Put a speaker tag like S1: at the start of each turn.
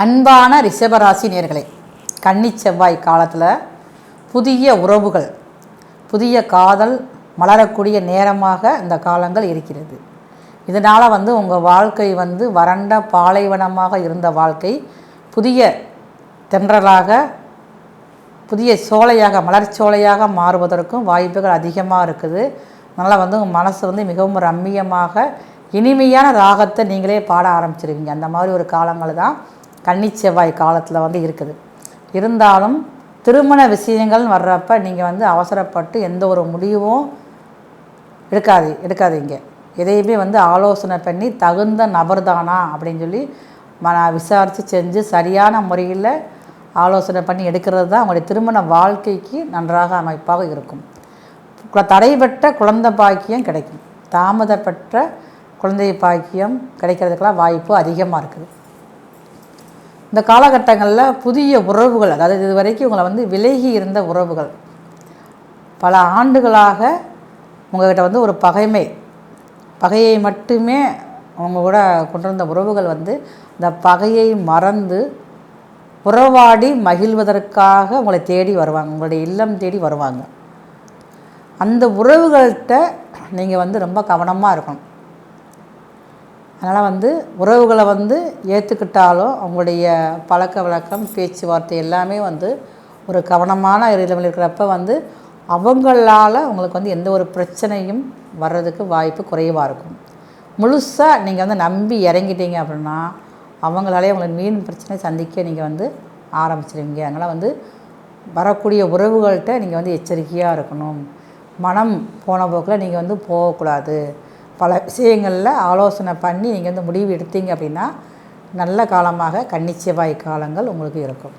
S1: அன்பான ரிஷபராசி நேயர்களே, கன்னி செவ்வாய் காலத்தில் புதிய உறவுகள், புதிய காதல் மலரக்கூடிய நேரமாக இந்த காலங்கள் இருக்கிறது. இதனால் உங்கள் வாழ்க்கை வறண்ட பாலைவனமாக இருந்த வாழ்க்கை புதிய தென்றலாக, புதிய சோலையாக, மலர்ச்சோலையாக மாறுவதற்கும் வாய்ப்புகள் அதிகமாக இருக்குது. அதனால் உங்கள் மனசு மிகவும் ரம்மியமாக இனிமையான ராகத்தை நீங்களே பாட ஆரம்பிச்சிருவீங்க. அந்த மாதிரி ஒரு காலங்கள் தான் கன்னி செவ்வாய் காலத்தில் இருக்குது. இருந்தாலும் திருமண விஷயங்கள் வர்றப்ப நீங்கள் அவசரப்பட்டு எந்த ஒரு முடிவும் எடுக்காதீங்க. எதையுமே ஆலோசனை பண்ணி தகுந்த நபர் தானா அப்படின்னு சொல்லி விசாரித்து செஞ்சு சரியான முறையில் ஆலோசனை பண்ணி எடுக்கிறது தான் உங்களுடைய திருமண வாழ்க்கைக்கு நன்றாக அமைப்பாக இருக்கும். தடைபட்ட குழந்தை பாக்கியம் கிடைக்கும். தாமதப்பட்ட குழந்தை பாக்கியம் கிடைக்கிறதுக்கெல்லாம் வாய்ப்பு அதிகமாக இருக்குது. இந்த காலகட்டங்களில் புதிய உறவுகள், அதாவது இது வரைக்கும் உங்களை விலகி இருந்த உறவுகள், பல ஆண்டுகளாக உங்கள்கிட்ட ஒரு பகையை மட்டுமே அவங்க கூட கொண்டிருந்த உறவுகள் இந்த பகையை மறந்து உறவாடி மகிழ்வதற்காக உங்களை தேடி வருவாங்க, உங்களுடைய இல்லம் தேடி வருவாங்க. அந்த உறவுகள்கிட்ட நீங்கள் ரொம்ப கவனமாக இருக்கணும். அதனால் உறவுகளை ஏற்றுக்கிட்டாலும் அவங்களுடைய பழக்க வழக்கம், பேச்சுவார்த்தை எல்லாமே ஒரு கவனமான இதில் இருக்கிறப்ப அவங்களால் உங்களுக்கு எந்த ஒரு பிரச்சனையும் வர்றதுக்கு வாய்ப்பு குறைவாக இருக்கும். முழுசாக நீங்கள் நம்பி இறங்கிட்டீங்க அப்படின்னா அவங்களாலே உங்களுக்கு மீன் பிரச்சனை சந்திக்க நீங்கள் ஆரம்பிச்சிருவீங்க. அதனால் வரக்கூடிய உறவுகள்கிட்ட நீங்கள் எச்சரிக்கையாக இருக்கணும். மனம் போன போக்கில் நீங்கள் போகக்கூடாது. பல விஷயங்களில் ஆலோசனை பண்ணி நீங்கள் முடிவு எடுத்தீங்க அப்படின்னா நல்ல காலமாக கன்னி செவ்வாய் காலங்கள் உங்களுக்கு இருக்கும்.